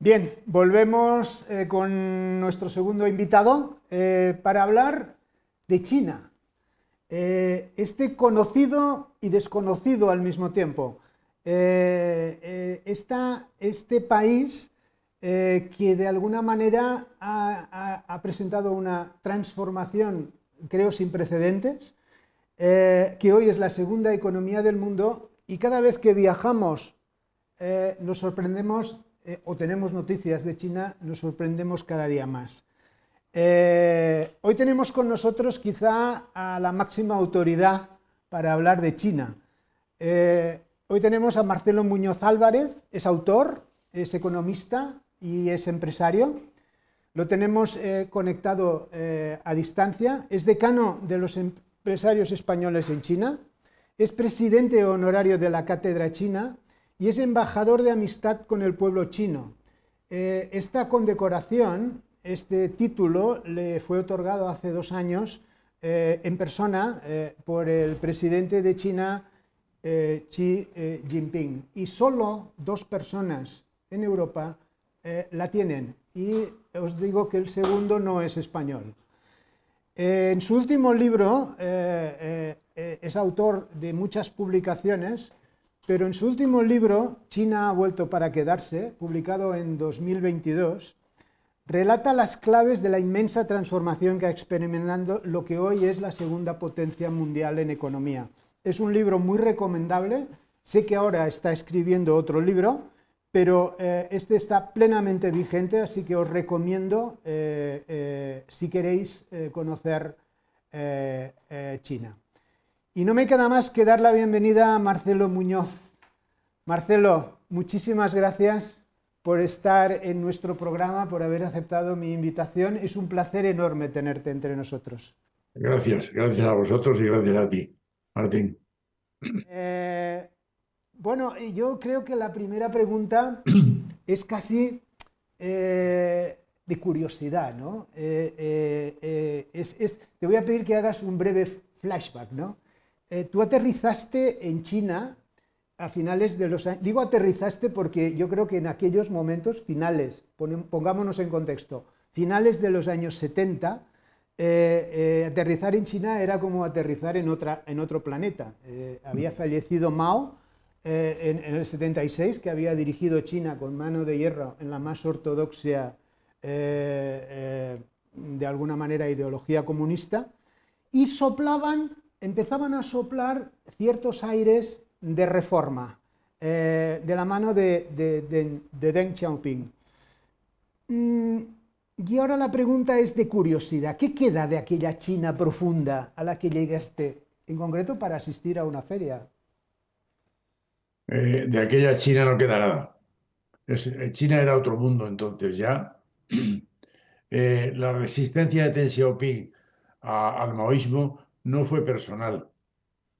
Bien, volvemos con nuestro segundo invitado para hablar de China. Este conocido y desconocido al mismo tiempo. Este país que de alguna manera ha presentado una transformación, creo, sin precedentes, que hoy es la segunda economía del mundo y cada vez que viajamos nos sorprendemos o tenemos noticias de China, nos sorprendemos cada día más. Hoy tenemos con nosotros quizá a la máxima autoridad para hablar de China. Hoy tenemos a Marcelo Muñoz Álvarez, es autor, es economista y es empresario. Lo tenemos conectado a distancia, es decano de los empresarios españoles en China, es presidente honorario de la Cátedra China y es embajador de amistad con el pueblo chino. Esta condecoración, este título, le fue otorgado hace 2 años en persona por el presidente de China, Xi Jinping. Y solo 2 personas en Europa la tienen. Y os digo que el segundo no es español. En su último libro, es autor de muchas publicaciones, pero en su último libro, China ha vuelto para quedarse, publicado en 2022, relata las claves de la inmensa transformación que ha experimentado lo que hoy es la segunda potencia mundial en economía. Es un libro muy recomendable, sé que ahora está escribiendo otro libro, pero este está plenamente vigente, así que os recomiendo si queréis conocer China. Y no me queda más que dar la bienvenida a Marcelo Muñoz. Marcelo, muchísimas gracias por estar en nuestro programa, por haber aceptado mi invitación. Es un placer enorme tenerte entre nosotros. Gracias a vosotros y gracias a ti, Martín. Bueno, yo creo que la primera pregunta es casi de curiosidad, ¿no? Te voy a pedir que hagas un breve flashback, ¿no? Tú aterrizaste en China a finales de los años... Digo aterrizaste porque yo creo que en aquellos momentos finales, pongámonos en contexto, finales de los años 70, aterrizar en China era como aterrizar en otro planeta. Había fallecido Mao en el 76, que había dirigido China con mano de hierro en la más ortodoxia, de alguna manera, ideología comunista, y empezaban a soplar ciertos aires de reforma, de la mano de Deng Xiaoping. Y ahora la pregunta es de curiosidad. ¿Qué queda de aquella China profunda a la que llegaste, en concreto para asistir a una feria? De aquella China no queda nada. China era otro mundo entonces ya. La resistencia de Deng Xiaoping al maoísmo no fue personal.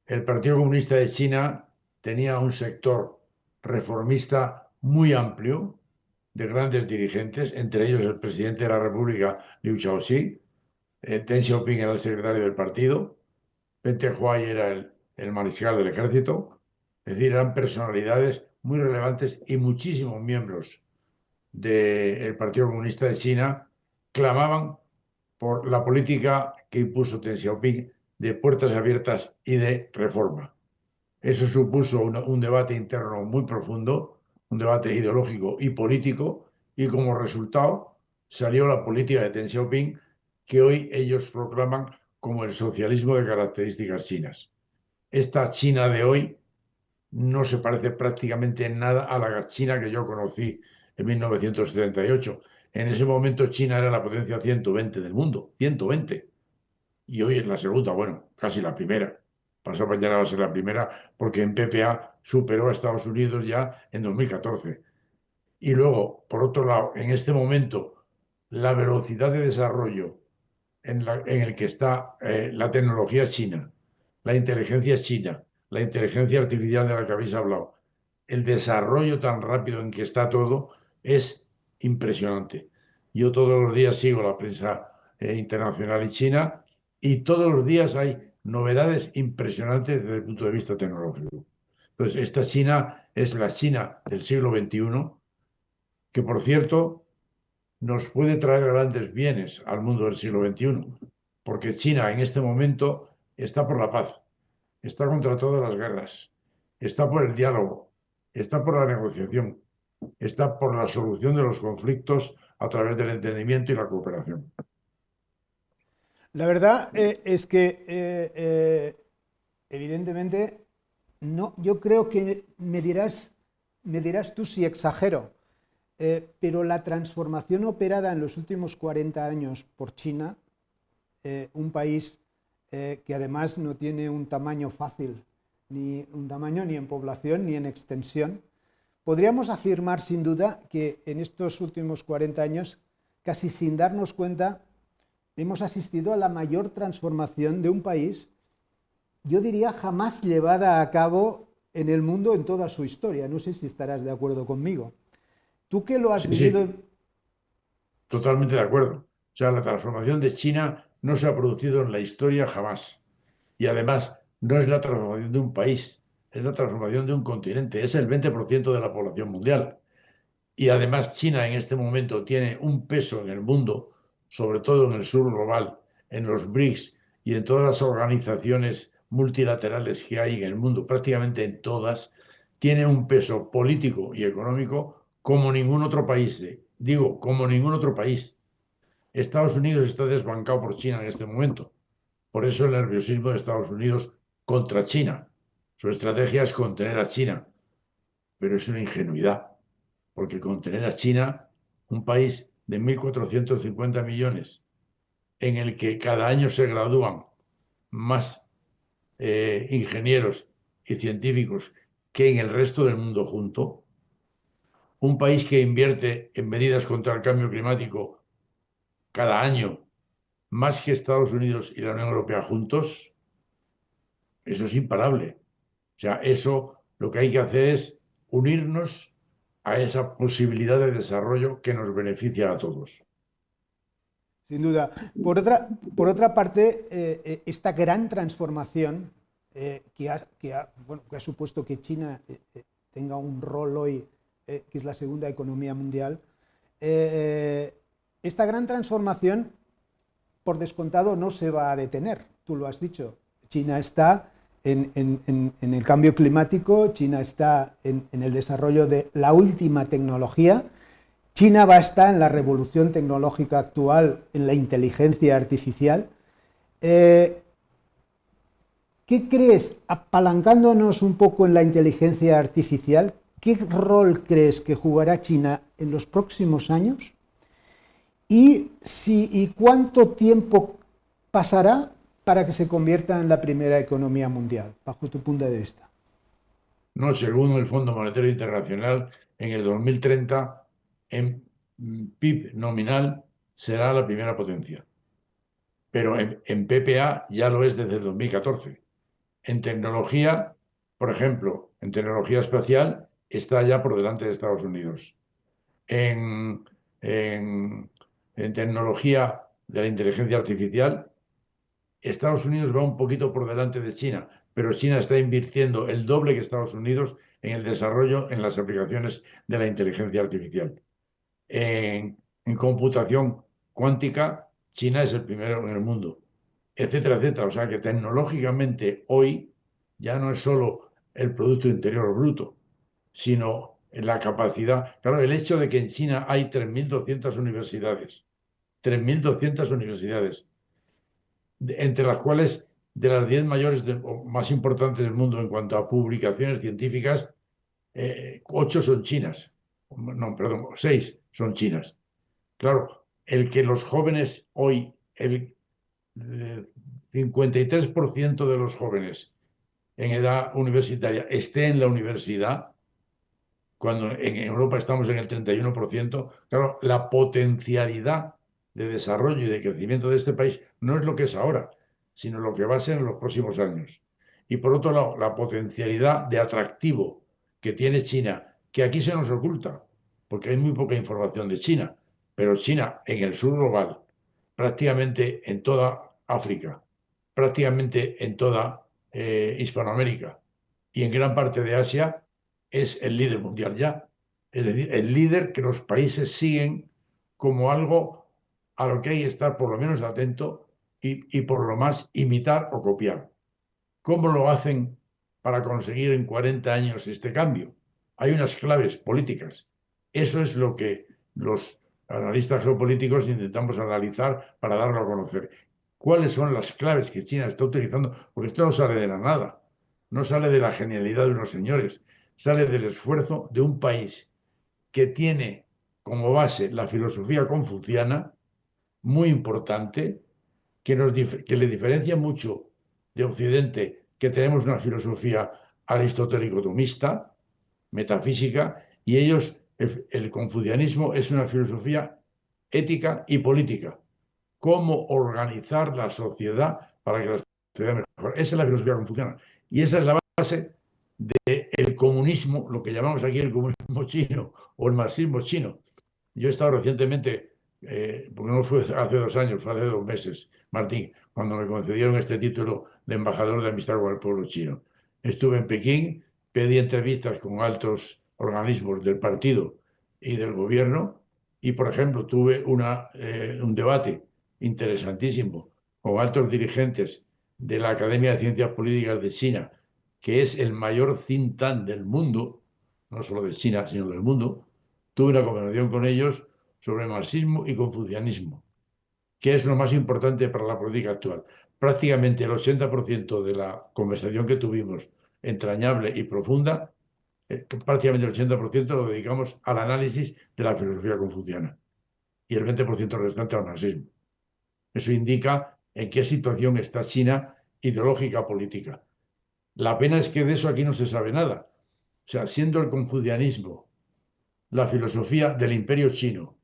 El Partido Comunista de China tenía un sector reformista muy amplio de grandes dirigentes, entre ellos el presidente de la República, Liu Shaoxi. Deng Xiaoping era el secretario del partido, Peng Dehuai era el mariscal del ejército. Es decir, eran personalidades muy relevantes y muchísimos miembros del Partido Comunista de China clamaban por la política que impuso Deng Xiaoping de puertas abiertas y de reforma. Eso supuso un debate interno muy profundo, un debate ideológico y político, y como resultado salió la política de Deng Xiaoping, que hoy ellos proclaman como el socialismo de características chinas. Esta China de hoy no se parece prácticamente en nada a la China que yo conocí en 1978. En ese momento China era la potencia 120 del mundo, 120. Y hoy es la segunda, bueno, casi la primera. Pasado mañana va a ser la primera porque en PPA superó a Estados Unidos ya en 2014. Y luego, por otro lado, en este momento, la velocidad de desarrollo en el que está la tecnología china, la inteligencia china, la inteligencia artificial de la que habéis hablado, el desarrollo tan rápido en que está todo es impresionante. Yo todos los días sigo la prensa internacional y china y todos los días hay novedades impresionantes desde el punto de vista tecnológico. Entonces, esta China es la China del siglo XXI, que por cierto nos puede traer grandes bienes al mundo del siglo XXI, porque China en este momento está por la paz, está contra todas las guerras, está por el diálogo, está por la negociación, está por la solución de los conflictos a través del entendimiento y la cooperación. La verdad es que evidentemente no, yo creo que me dirás tú si exagero, pero la transformación operada en los últimos 40 años por China, un país que además no tiene un tamaño fácil, ni un tamaño ni en población ni en extensión, podríamos afirmar sin duda que en estos últimos 40 años, casi sin darnos cuenta, hemos asistido a la mayor transformación de un país, yo diría jamás llevada a cabo en el mundo en toda su historia. No sé si estarás de acuerdo conmigo. Tú que lo has Sí, vivido... sí, totalmente de acuerdo. O sea, la transformación de China no se ha producido en la historia jamás. Y además, no es la transformación de un país, es la transformación de un continente. Es el 20% de la población mundial. Y además, China en este momento tiene un peso en el mundo, sobre todo en el sur global, en los BRICS y en todas las organizaciones multilaterales que hay en el mundo, prácticamente en todas, tiene un peso político y económico como ningún otro país. Digo, como ningún otro país. Estados Unidos está desbancado por China en este momento. Por eso el nerviosismo de Estados Unidos contra China. Su estrategia es contener a China, pero es una ingenuidad, porque contener a China, un país de 1.450 millones, en el que cada año se gradúan más ingenieros y científicos que en el resto del mundo junto, un país que invierte en medidas contra el cambio climático cada año más que Estados Unidos y la Unión Europea juntos, eso es imparable. O sea, eso lo que hay que hacer es unirnos a esa posibilidad de desarrollo que nos beneficia a todos. Sin duda. Por otra parte, esta gran transformación bueno, que ha supuesto que China tenga un rol hoy, que es la segunda economía mundial, esta gran transformación, por descontado, no se va a detener. Tú lo has dicho. China está en el cambio climático, China está en el desarrollo de la última tecnología. China va a estar en la revolución tecnológica actual, en la inteligencia artificial. ¿Qué crees, apalancándonos un poco en la inteligencia artificial, qué rol crees que jugará China en los próximos años? ¿Y cuánto tiempo pasará para que se convierta en la primera economía mundial, bajo tu punto de vista? No, según el Fondo Monetario Internacional, en el 2030, en PIB nominal, será la primera potencia. Pero en PPA ya lo es desde el 2014. En tecnología, por ejemplo, en tecnología espacial, está ya por delante de Estados Unidos. En, en, en tecnología de la inteligencia artificial, Estados Unidos va un poquito por delante de China, pero China está invirtiendo el doble que Estados Unidos en el desarrollo, en las aplicaciones de la inteligencia artificial. En computación cuántica, China es el primero en el mundo, etcétera, etcétera. O sea que tecnológicamente hoy ya no es solo el Producto Interior Bruto, sino la capacidad. Claro, el hecho de que en China hay 3.200 universidades, 3.200 universidades, entre las cuales de las 10 mayores o más importantes del mundo en cuanto a publicaciones científicas, 8 son chinas. No, perdón, 6 son chinas. Claro, el que los jóvenes hoy, el 53% de los jóvenes en edad universitaria esté en la universidad, cuando en Europa estamos en el 31%, claro, la potencialidad de desarrollo y de crecimiento de este país no es lo que es ahora, sino lo que va a ser en los próximos años. Y por otro lado, la potencialidad de atractivo que tiene China, que aquí se nos oculta, porque hay muy poca información de China, pero China en el sur global, prácticamente en toda África, prácticamente en toda Hispanoamérica y en gran parte de Asia, es el líder mundial ya. Es decir, el líder que los países siguen como algo a lo que hay que estar por lo menos atento y por lo más imitar o copiar. ¿Cómo lo hacen para conseguir en 40 años este cambio? Hay unas claves políticas. Eso es lo que los analistas geopolíticos intentamos analizar para darlo a conocer. ¿Cuáles son las claves que China está utilizando? Porque esto no sale de la nada, no sale de la genialidad de unos señores, sale del esfuerzo de un país que tiene como base la filosofía confuciana, muy importante, que le diferencia mucho de Occidente, que tenemos una filosofía aristotélico-tomista, metafísica, y ellos, el confucianismo es una filosofía ética y política. Cómo organizar la sociedad para que la sociedad mejore. Esa es la filosofía confuciana. Y esa es la base del comunismo, lo que llamamos aquí el comunismo chino o el marxismo chino. Yo he estado recientemente, porque no fue hace 2 años, fue hace 2 meses, Martín, cuando me concedieron este título de embajador de amistad con el pueblo chino. Estuve en Pekín, pedí entrevistas con altos organismos del partido y del gobierno y, por ejemplo, tuve un debate interesantísimo con altos dirigentes de la Academia de Ciencias Políticas de China, que es el mayor think tank del mundo, no solo de China, sino del mundo. Tuve una conversación con ellos sobre marxismo y confucianismo, que es lo más importante para la política actual. Prácticamente el 80% de la conversación que tuvimos, entrañable y profunda, prácticamente el 80% lo dedicamos al análisis de la filosofía confuciana y el 20% restante al marxismo. Eso indica en qué situación está China ideológica política. La pena es que de eso aquí no se sabe nada. O sea, siendo el confucianismo la filosofía del imperio chino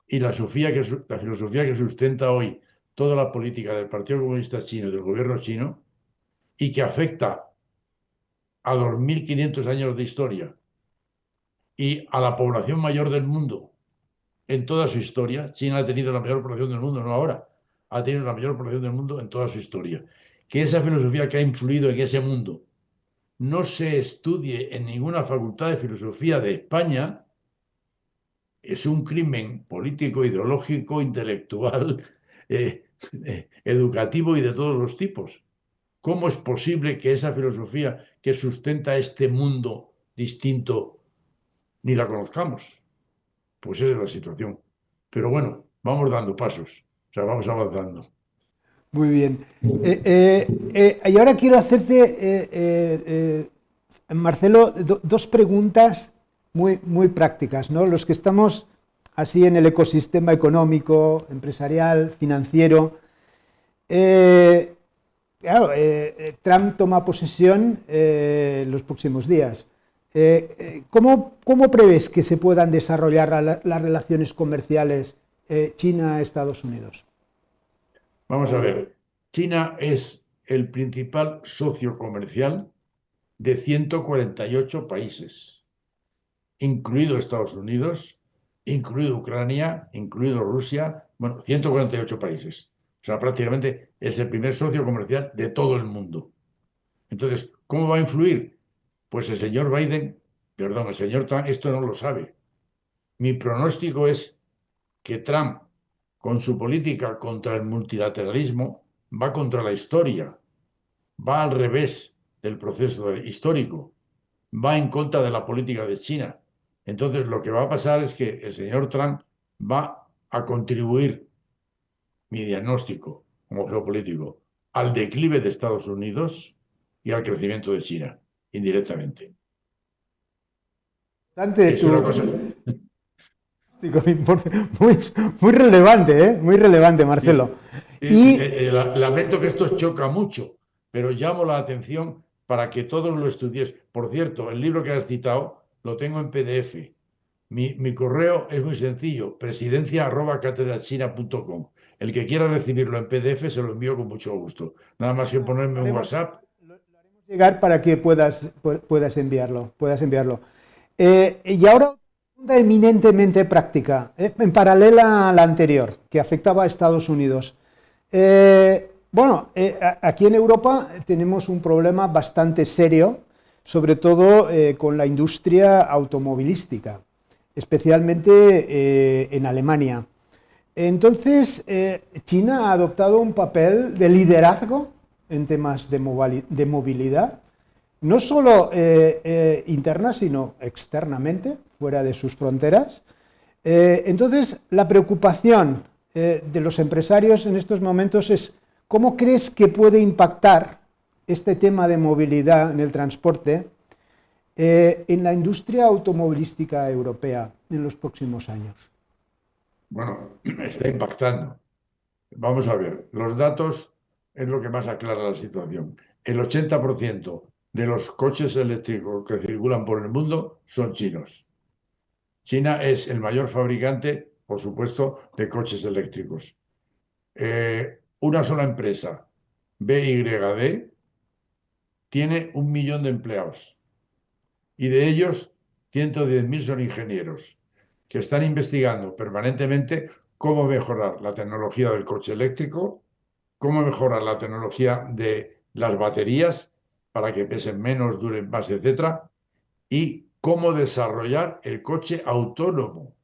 y la filosofía que sustenta hoy toda la política del Partido Comunista Chino y del gobierno chino y que afecta a los 1500 años de historia y a la población mayor del mundo en toda su historia. China ha tenido la mayor población del mundo, no ahora, ha tenido la mayor población del mundo en toda su historia. Que esa filosofía que ha influido en ese mundo no se estudie en ninguna facultad de filosofía de España es un crimen político, ideológico, intelectual, educativo y de todos los tipos. ¿Cómo es posible que esa filosofía que sustenta este mundo distinto ni la conozcamos? Pues esa es la situación. Pero bueno, vamos dando pasos, o sea, vamos avanzando. Muy bien. Y ahora quiero hacerte, Marcelo, 2 preguntas muy prácticas, ¿no? Los que estamos así en el ecosistema económico, empresarial, financiero. Claro, Trump toma posesión los próximos días. ¿Cómo prevés que se puedan desarrollar las relaciones comerciales China-Estados Unidos? Vamos a ver, China es el principal socio comercial de 148 países, incluido Estados Unidos, incluido Ucrania, incluido Rusia, bueno, 148 países. O sea, prácticamente es el primer socio comercial de todo el mundo. Entonces, ¿cómo va a influir? Pues el señor Trump esto no lo sabe. Mi pronóstico es que Trump, con su política contra el multilateralismo, va contra la historia, va al revés del proceso histórico, va en contra de la política de China. Entonces, lo que va a pasar es que el señor Trump va a contribuir, mi diagnóstico como geopolítico, al declive de Estados Unidos y al crecimiento de China, indirectamente. Es una cosa... Muy relevante, ¿eh? Muy relevante, Marcelo. Lamento que esto choca mucho, pero llamo la atención para que todos lo estudies. Por cierto, el libro que has citado lo tengo en PDF. Mi correo es muy sencillo, presidencia@catedrachina.com. El que quiera recibirlo en PDF se lo envío con mucho gusto. Nada más que ponerme un WhatsApp. Lo haremos llegar para que puedas enviarlo. Y ahora eminentemente práctica, en paralela a la anterior, que afectaba a Estados Unidos. Aquí en Europa tenemos un problema bastante serio, sobre todo con la industria automovilística. especialmente en Alemania. Entonces, China ha adoptado un papel de liderazgo en temas de movilidad, no solo interna, sino externamente, fuera de sus fronteras. Entonces, la preocupación de los empresarios en estos momentos es cómo crees que puede impactar este tema de movilidad en el transporte en la industria automovilística europea en los próximos años. Bueno, está impactando. Vamos a ver, los datos es lo que más aclara la situación. El 80% de los coches eléctricos que circulan por el mundo son chinos. China es el mayor fabricante, por supuesto, de coches eléctricos. Una sola empresa, BYD, tiene 1 millón de empleados y de ellos 110.000 son ingenieros que están investigando permanentemente cómo mejorar la tecnología del coche eléctrico, cómo mejorar la tecnología de las baterías para que pesen menos, duren más, etcétera, y cómo desarrollar el coche autónomo.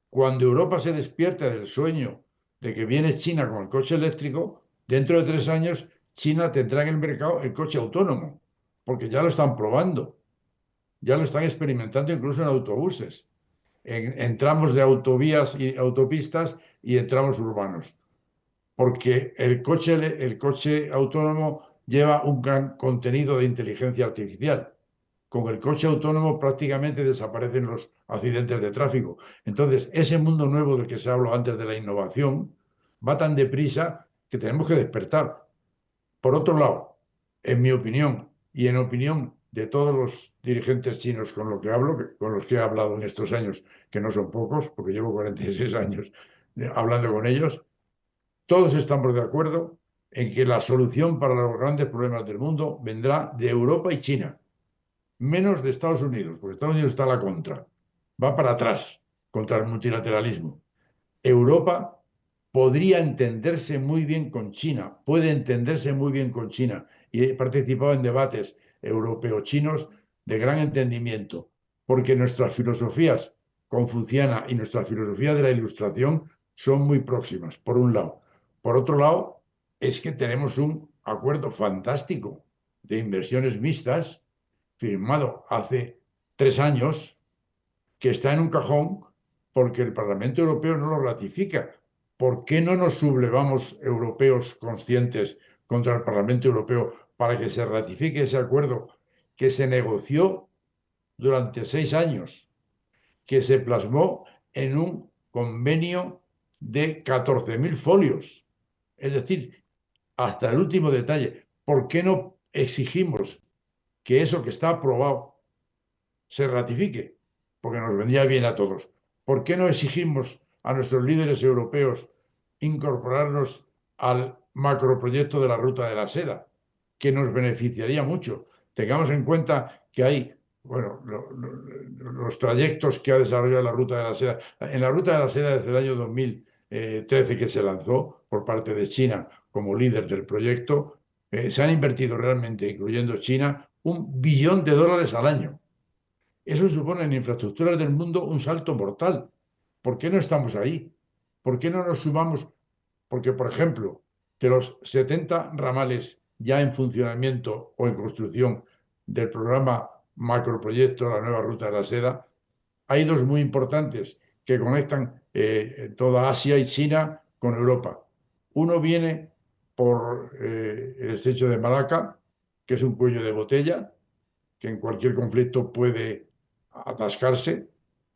Cuando Europa se despierte del sueño de que viene China con el coche eléctrico, dentro de 3 años China tendrá en el mercado el coche autónomo, porque ya lo están probando, ya lo están experimentando incluso en autobuses, en tramos de autovías y autopistas y en tramos urbanos, porque el coche autónomo lleva un gran contenido de inteligencia artificial. Con el coche autónomo prácticamente desaparecen los accidentes de tráfico. Entonces, ese mundo nuevo del que se habló antes de la innovación va tan deprisa que tenemos que despertar. Por otro lado, en mi opinión y en opinión de todos los dirigentes chinos con los que hablo, con los que he hablado en estos años, que no son pocos, porque llevo 46 años hablando con ellos, todos estamos de acuerdo en que la solución para los grandes problemas del mundo vendrá de Europa y China, menos de Estados Unidos, porque Estados Unidos está a la contra, va para atrás contra el multilateralismo. Europa podría entenderse muy bien con China, puede entenderse muy bien con China, y he participado en debates europeo-chinos de gran entendimiento, porque nuestras filosofías confuciana y nuestra filosofía de la ilustración son muy próximas, por un lado. Por otro lado, es que tenemos un acuerdo fantástico de inversiones mixtas firmado hace 3 años, que está en un cajón porque el Parlamento Europeo no lo ratifica. ¿Por qué no nos sublevamos europeos conscientes contra el Parlamento Europeo para que se ratifique ese acuerdo que se negoció durante 6 años, que se plasmó en un convenio de 14.000 folios? Es decir, hasta el último detalle. ¿Por qué no exigimos que eso que está aprobado se ratifique? Porque nos vendría bien a todos. ¿Por qué no exigimos a nuestros líderes europeos incorporarnos al macroproyecto de la Ruta de la Seda, que nos beneficiaría mucho? Tengamos en cuenta que hay, bueno, los trayectos que ha desarrollado la Ruta de la Seda. En la Ruta de la Seda desde el año 2013 que se lanzó por parte de China como líder del proyecto, se han invertido realmente, incluyendo China, $1 billón al año. Eso supone en infraestructuras del mundo un salto mortal. ¿Por qué no estamos ahí? ¿Por qué no nos sumamos? Porque, por ejemplo, de los 70 ramales ya en funcionamiento o en construcción del programa macroproyecto La Nueva Ruta de la Seda, hay dos muy importantes que conectan toda Asia y China con Europa. Uno viene por el estrecho de Malaca, que es un cuello de botella, que en cualquier conflicto puede atascarse,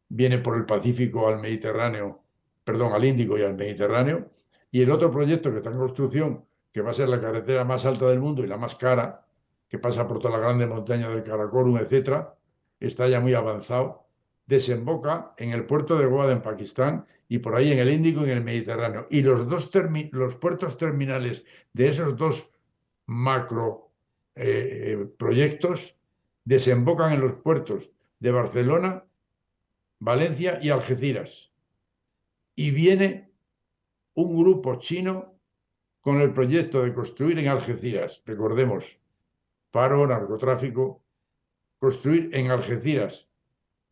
viene por el Pacífico al Mediterráneo, perdón, al Índico y al Mediterráneo, y el otro proyecto que está en construcción, que va a ser la carretera más alta del mundo y la más cara, que pasa por todas las grandes montañas del Karakorum, etcétera, está ya muy avanzado, desemboca en el puerto de Goa en Pakistán y por ahí en el Índico y en el Mediterráneo. Y los puertos terminales de esos dos macro proyectos desembocan en los puertos de Barcelona, Valencia y Algeciras. Y viene un grupo chino con el proyecto de construir en Algeciras, recordemos, paro, narcotráfico, construir en Algeciras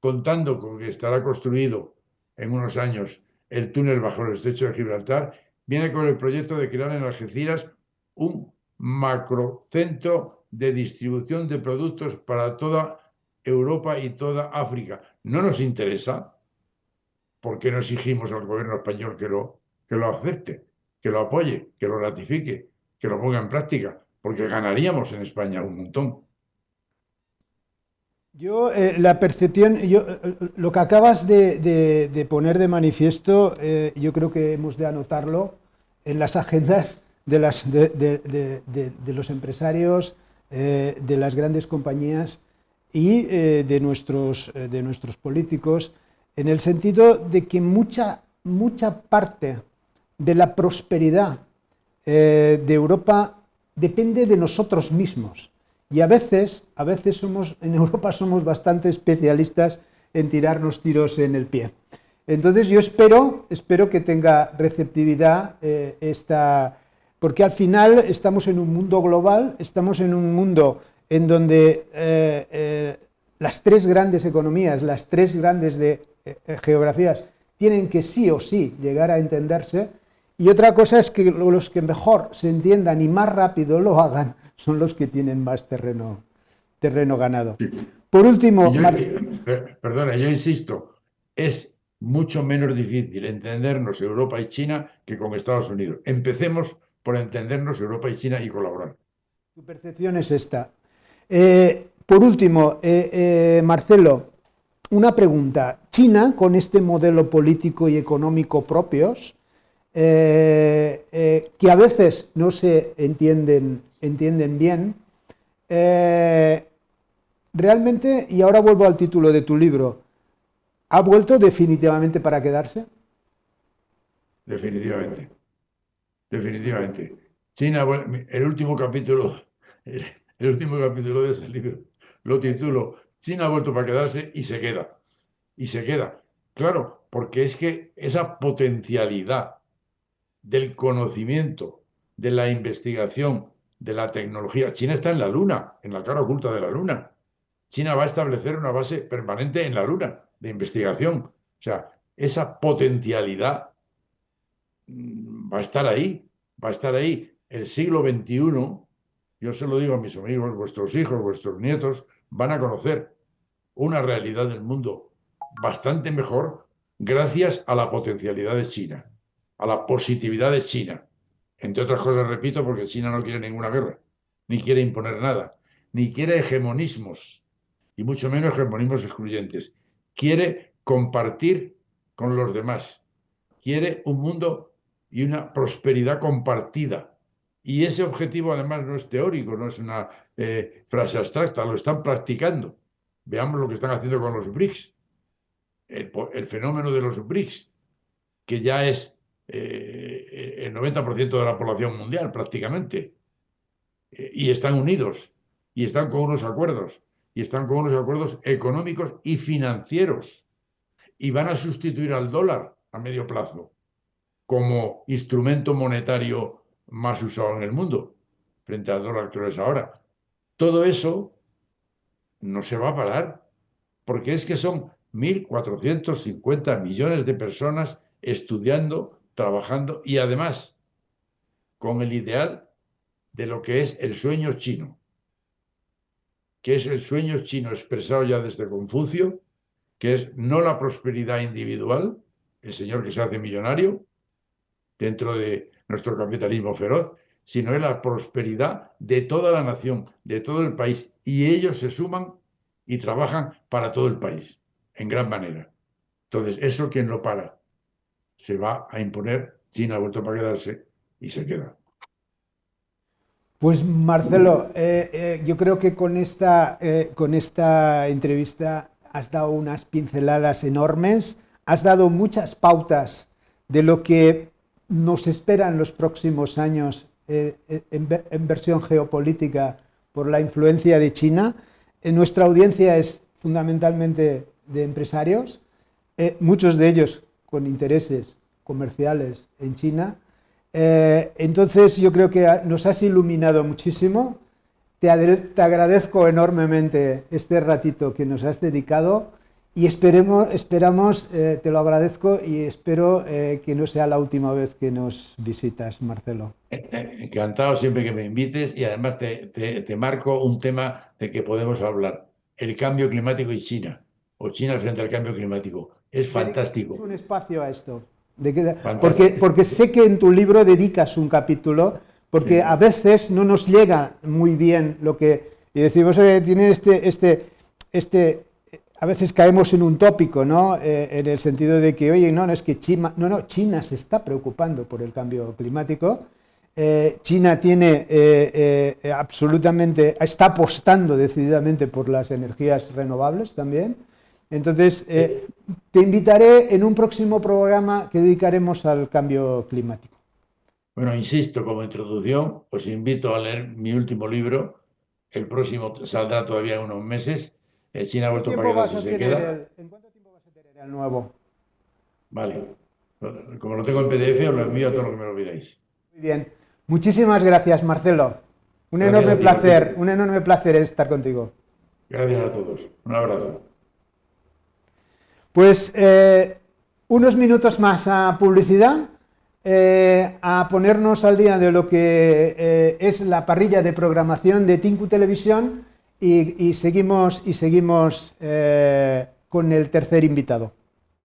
contando con que estará construido en unos años el túnel bajo el estrecho de Gibraltar, viene con el proyecto de crear en Algeciras un macrocentro de distribución de productos para toda Europa y toda África. No nos interesa. ¿Por qué no exigimos al gobierno español que lo acepte, que lo apoye, que lo ratifique, que lo ponga en práctica? Porque ganaríamos en España un montón. Yo, la percepción, lo que acabas de poner de manifiesto, yo creo que hemos de anotarlo en las agendas de los empresarios, de las grandes compañías y de nuestros políticos, en el sentido de que mucha parte de la prosperidad de Europa depende de nosotros mismos. Y a veces en Europa somos bastante especialistas en tirarnos tiros en el pie. Entonces yo espero que tenga receptividad porque al final estamos en un mundo global, estamos en un mundo en donde las tres grandes economías, las tres grandes geografías tienen que sí o sí llegar a entenderse, y otra cosa es que los que mejor se entiendan y más rápido lo hagan son los que tienen más terreno ganado. Sí. Por último, perdona, yo insisto, es mucho menos difícil entendernos Europa y China que con Estados Unidos. Empecemos por entendernos Europa y China y colaborar. Tu percepción es esta. Por último, Marcelo, una pregunta. China, con este modelo político y económico propios, que a veces no se entienden bien, realmente, y ahora vuelvo al título de tu libro, ¿ha vuelto definitivamente para quedarse? Definitivamente. Definitivamente. China, el último capítulo de ese libro lo titulo China ha vuelto para quedarse y se queda. Y se queda. Claro, porque es que esa potencialidad del conocimiento, de la investigación, de la tecnología. China está en la Luna, en la cara oculta de la Luna. China va a establecer una base permanente en la Luna de investigación. O sea, esa potencialidad va a estar ahí, va a estar ahí. El siglo XXI, yo se lo digo a mis amigos, vuestros hijos, vuestros nietos, van a conocer una realidad del mundo bastante mejor gracias a la potencialidad de China, a la positividad de China. Entre otras cosas, repito, porque China no quiere ninguna guerra, ni quiere imponer nada, ni quiere hegemonismos, y mucho menos hegemonismos excluyentes. Quiere compartir con los demás. Quiere un mundo y una prosperidad compartida. Y ese objetivo además no es teórico, no es una frase abstracta, lo están practicando. Veamos lo que están haciendo con los BRICS. El fenómeno de los BRICS, que ya es el 90% de la población mundial prácticamente, y están unidos, y están con unos acuerdos, y están con unos acuerdos económicos y financieros, y van a sustituir al dólar a medio plazo como instrumento monetario más usado en el mundo, frente al dólar que lo es ahora. Todo eso no se va a parar, porque es que son 1.450 millones de personas estudiando, trabajando y además con el ideal de lo que es el sueño chino, que es el sueño chino expresado ya desde Confucio, que es no la prosperidad individual, el señor que se hace millonario dentro de nuestro capitalismo feroz, sino es la prosperidad de toda la nación, de todo el país, y ellos se suman y trabajan para todo el país, en gran manera. Entonces, eso quien lo para, se va a imponer, China ha vuelto para quedarse y se queda. Pues Marcelo, yo creo que con esta entrevista has dado unas pinceladas enormes, has dado muchas pautas de lo que nos espera en los próximos años en versión geopolítica por la influencia de China. Nuestra audiencia es fundamentalmente de empresarios, muchos de ellos con intereses comerciales en China. Entonces yo creo que nos has iluminado muchísimo. Te agradezco enormemente este ratito que nos has dedicado y esperamos, te lo agradezco y espero que no sea la última vez que nos visitas, Marcelo. Encantado siempre que me invites y además te marco un tema de que podemos hablar, el cambio climático y China, o China frente al cambio climático. Es fantástico. Un espacio a esto. Porque sé que en tu libro dedicas un capítulo, porque sí, a veces no nos llega muy bien lo que... Y decimos, tiene a veces caemos en un tópico, ¿no? En el sentido de que, oye, no, es que China se está preocupando por el cambio climático. China está apostando decididamente por las energías renovables también. Entonces, te invitaré en un próximo programa que dedicaremos al cambio climático. Bueno, insisto, como introducción, os invito a leer mi último libro. El próximo saldrá todavía en unos meses. China ha vuelto para quedarse, se queda. ¿En cuánto tiempo vas a tener el nuevo? Vale. Como lo tengo en PDF, os lo envío a todo lo que me lo pidáis. Muy bien. Muchísimas gracias, Marcelo. Un enorme placer estar contigo. Gracias a todos. Un abrazo. Pues unos minutos más a publicidad, a ponernos al día de lo que es la parrilla de programación de Tinku Televisión y seguimos con el tercer invitado.